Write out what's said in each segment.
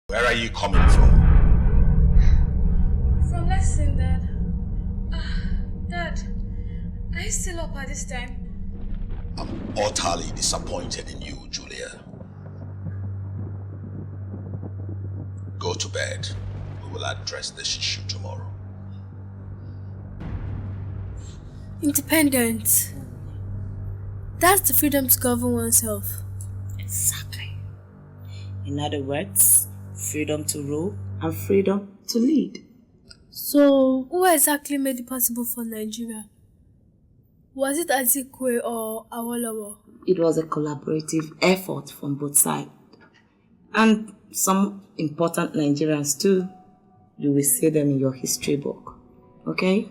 Where are you coming from? From lesson, Dad. Dad, are you still up at this time? I'm utterly disappointed in you, Julia. Go to bed. We will address this issue tomorrow. Independence. That's the freedom to govern oneself. Exactly. In other words, freedom to rule and freedom to lead. So, who exactly made it possible for Nigeria? Was it Azikwe or Awolowo? It was a collaborative effort from both sides. And some important Nigerians too. You will see them in your history book. Okay?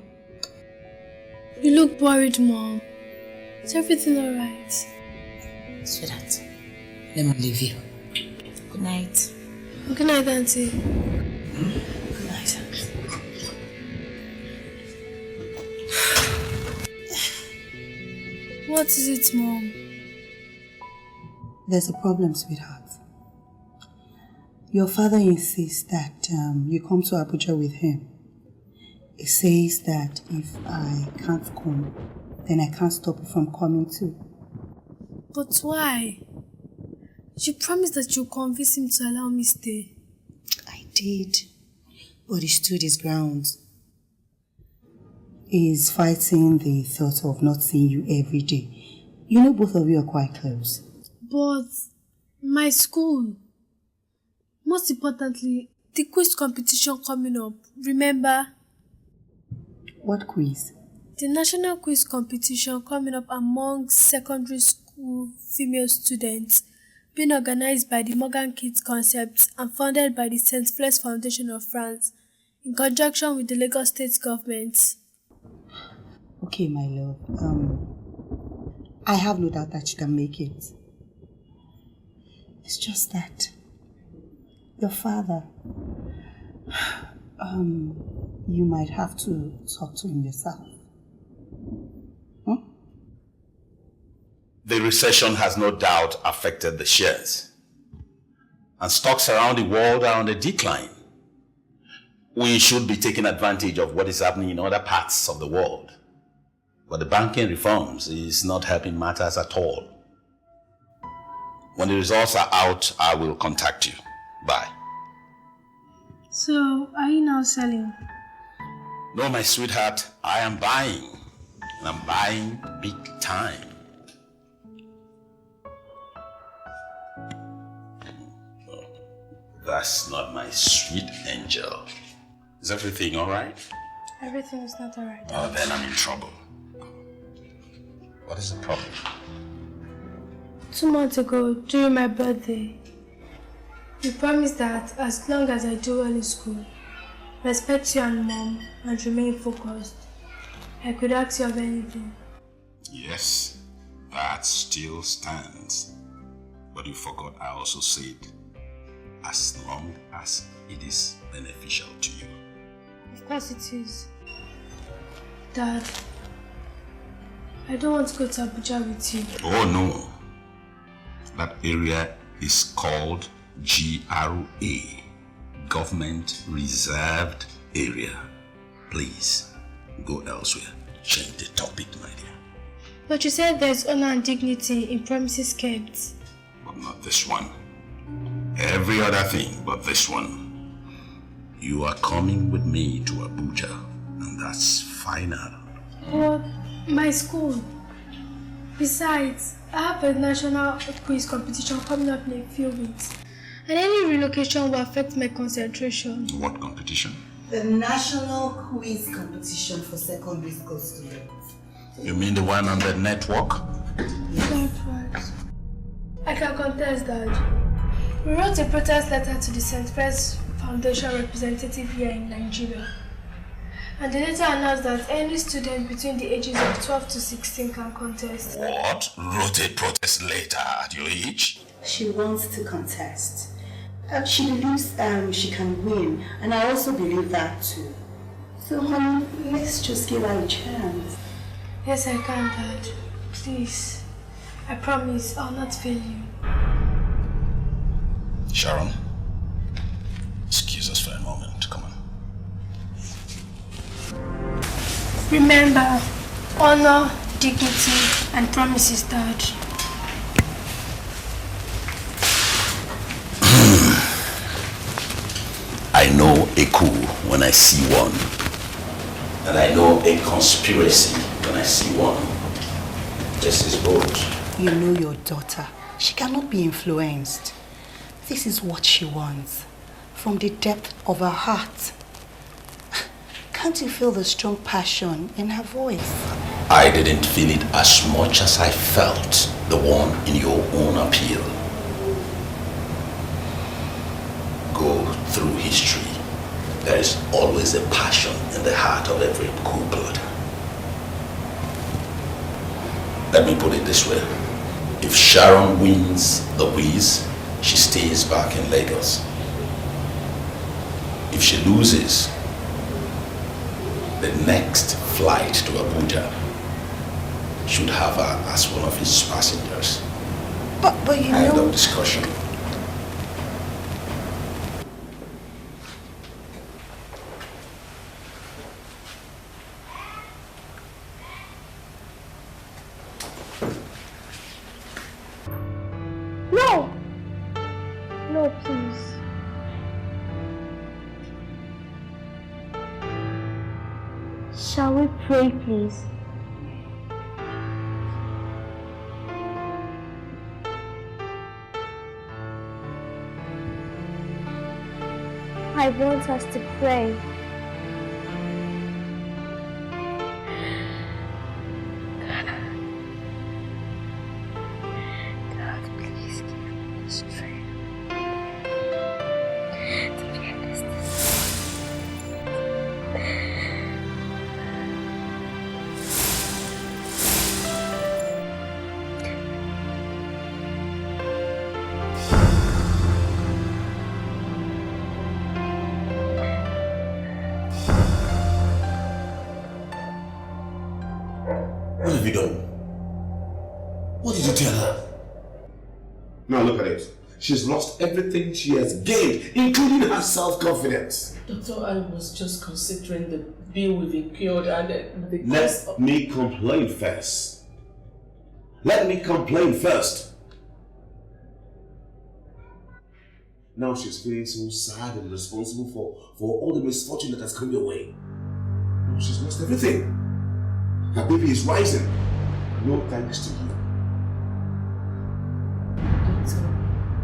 You look worried, Mom. Is everything alright? Sweetheart, let me leave you. Good night. Good night, Auntie. Good night. What is it, Mom? There's a problem, sweetheart. Your father insists that you come to Abuja with him. He says that if I can't come, then I can't stop you from coming too. But why? You promised that you'll convince him to allow me stay. I did, but he stood his ground. He's fighting the thought of not seeing you every day. You know both of you are quite close. But my school, most importantly, the quiz competition coming up, remember? What quiz? The national quiz competition coming up among secondary school female students, being organized by the Morgan Kids Concepts and funded by the St. Flex Foundation of France, in conjunction with the Lagos State government. Okay, my love. I have no doubt that you can make it. It's just that your father, you might have to talk to him yourself. The recession has no doubt affected the shares. And stocks around the world are on the decline. We should be taking advantage of what is happening in other parts of the world. But the banking reforms is not helping matters at all. When the results are out, I will contact you. Bye. So, are you now selling? No, my sweetheart, I am buying. And I'm buying big time. That's not my sweet angel. Is everything all right? Everything is not alright. Oh, then I'm in trouble. What is the problem? 2 months ago, during my birthday, you promised that as long as I do well in school, respect you and Mom, and remain focused, I could ask you of anything. Yes, that still stands. But you forgot I also said, as long as it is beneficial to you. Of course it is. Dad, I don't want to go to Abuja with you. Oh no. That area is called GRA, Government Reserved Area. Please, go elsewhere. Change the topic, my dear. But you said there's honor and dignity in promises kept. But not this one. Every other thing but this one. You are coming with me to Abuja, and that's final. But my school. Besides, I have a national quiz competition coming up in a few weeks. And any relocation will affect my concentration. What competition? The National Quiz Competition for Secondary School Students. You mean the one on the network? That's right. I can contest that. We wrote a protest letter to the St. Flex Foundation representative here in Nigeria. And the letter announced that any student between the ages of 12 to 16 can contest. What? Wrote a protest letter at your age? She wants to contest. She believes she can win, and I also believe that too. So, honey, let's just give her a chance. Yes, I can, Dad. Please. I promise I'll not fail you. Sharon, moment. Come on. Remember, honor, dignity, and promises, Dad. I know a coup when I see one. And I know a conspiracy when I see one. This is both. You know your daughter. She cannot be influenced. This is what she wants. From the depth of her heart. Can't you feel the strong passion in her voice? I didn't feel it as much as I felt the one in your own appeal. Go through history. There is always a passion in the heart of every cool blood. Let me put it this way. If Sharon wins the quiz, she stays back in Lagos. If she loses, the next flight to Abuja should have her as one of his passengers. But you know... End of discussion. No! No, please. Shall we pray, please? I want us to pray. God, please give me the strength to get this What have you done? What did you tell her? Now look at it. She's lost everything she has gained, including her self-confidence. Doctor, I was just considering the bill we've incurred and the cost Let me complain first. Let me complain first. Now she's feeling so sad and responsible for all the misfortune that has come your way. Now she's lost everything. Her baby is rising. No thanks to you. Doctor,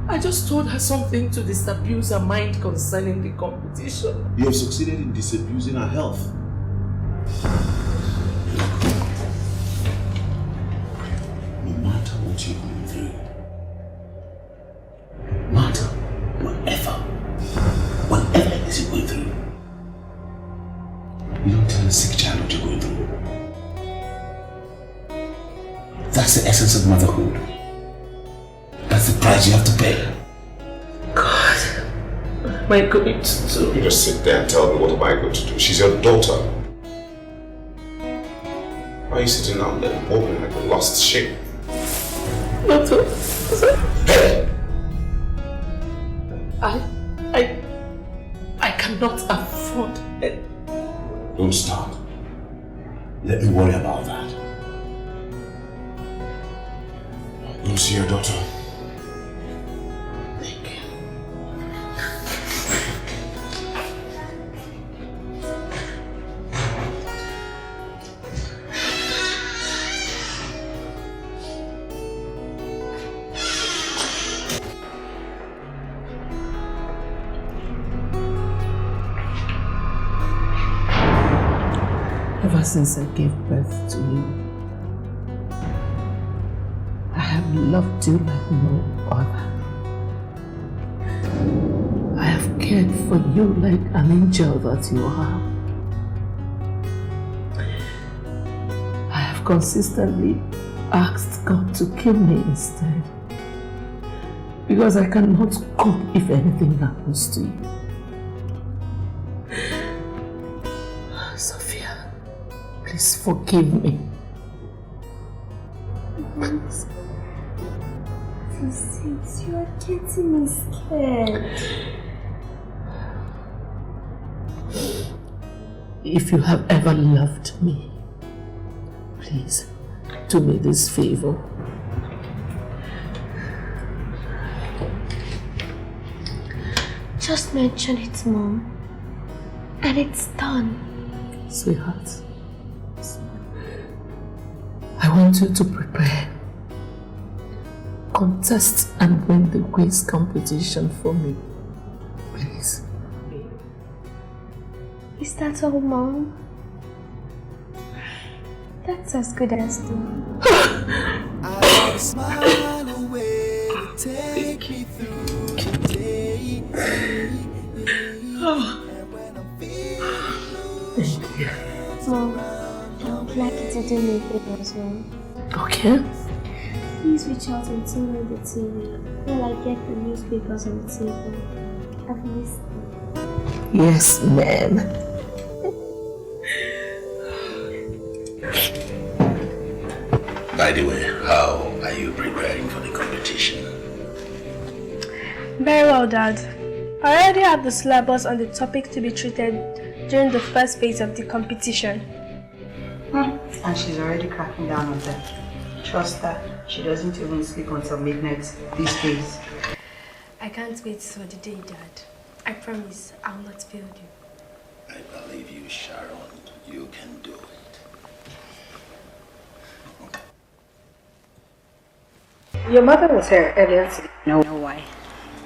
I just told her something to disabuse her mind concerning the competition. You have succeeded in disabusing her health. No matter what you're going through, no matter whatever it is you're going through, you don't tell a sick child what you're going through. That's the essence of motherhood. That's the price you have to pay. God, what am I going to do? You just sit there and tell me what am I going to do. She's your daughter. Why are you sitting down there walking like a lost sheep? Doctor, Hey! I cannot afford it. Don't start. Let me worry about that. Go see your daughter. Thank you. Ever since I gave birth to you, I have loved you like no other. I have cared for you like an angel that you are. I have consistently asked God to kill me instead, because I cannot cope if anything happens to you. Sophia, please forgive me. Please. You are getting me scared. if you have ever loved me, please do me this favor. Just mention it, Mom. And it's done. Sweetheart, I want you to prepare, contest and win the quiz competition for me. Please. Is that all, Mom? That's as good as done. I smile away to take me through the day. And when I'm feeling blue, Mom, I would like you to do me a favor as well. Okay. Please reach out and turn on the TV while I get the newspapers on the table. I've missed them. Yes, ma'am. By the way, how are you preparing for the competition? Very well, Dad. I already have the syllabus on the topic to be treated during the first phase of the competition. And she's already cracking down on them. Trust her, she doesn't even sleep until midnight these days. I can't wait for the day, Dad. I promise I'll not fail you. I believe you, Sharon. You can do it. Your mother was here earlier today. No, why?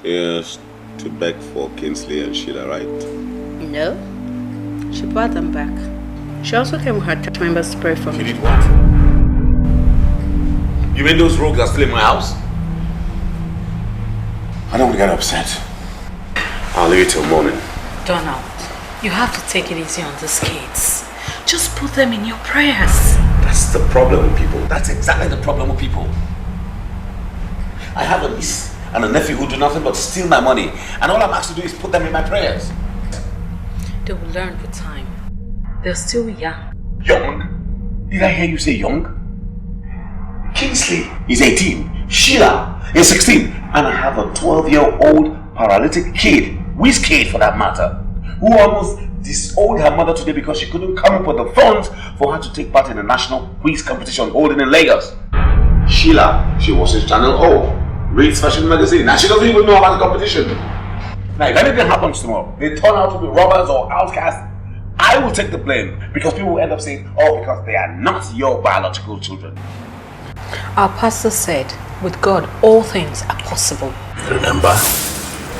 Yes, to beg for Kingsley and Sheila, right? No. She brought them back. She also came with her church members to pray for me. You did what? You mean those rogues are still in my house? I don't want to get upset. I'll leave it till morning. Donald, you have to take it easy on these kids. Just put them in your prayers. That's the problem with people. That's exactly the problem with people. I have a niece and a nephew who do nothing but steal my money, and all I'm asked to do is put them in my prayers. They will learn with time. They're still young. Young? Did I hear you say young? Kingsley is 18, Sheila is 16, and I have a 12-year-old paralytic kid, whiz kid for that matter, who almost disowned her mother today because she couldn't come up with the funds for her to take part in a national quiz competition holding in Lagos. Sheila, she watches Channel O, reads fashion magazine, and she doesn't even know about the competition. Now, if anything happens tomorrow, they turn out to be robbers or outcasts, I will take the blame because people will end up saying, oh, because they are not your biological children. Our pastor said, with God, all things are possible. Remember,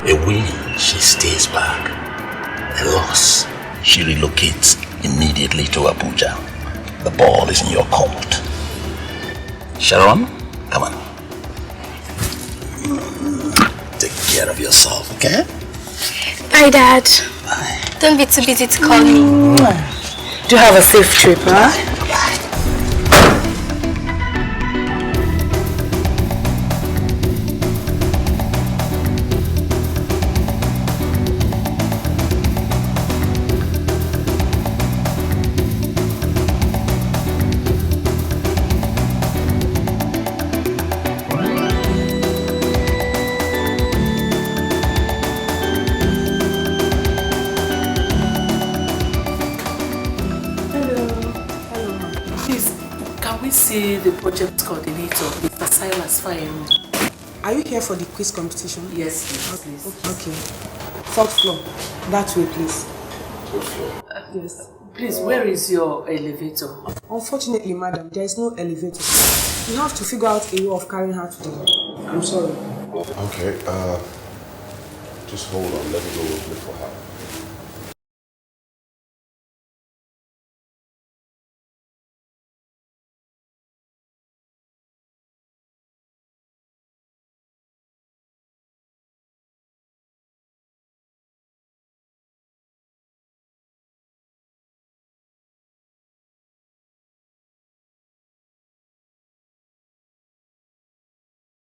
a win, she stays back. A loss, she relocates immediately to Abuja. The ball is in your court. Sharon, come on. Take care of yourself, okay? Bye, Dad. Bye. Don't be too busy to call me. Do have a safe trip, huh? Bye. The project coordinator, Mr. Silas Fire. Are you here for the quiz competition? Yes, please. Okay. Fourth floor. That way, please. Yes. Please, where is your elevator? Unfortunately, madam, there is no elevator. You have to figure out a way of carrying her to the... I'm sorry. Okay, just hold on. Let me go look for her.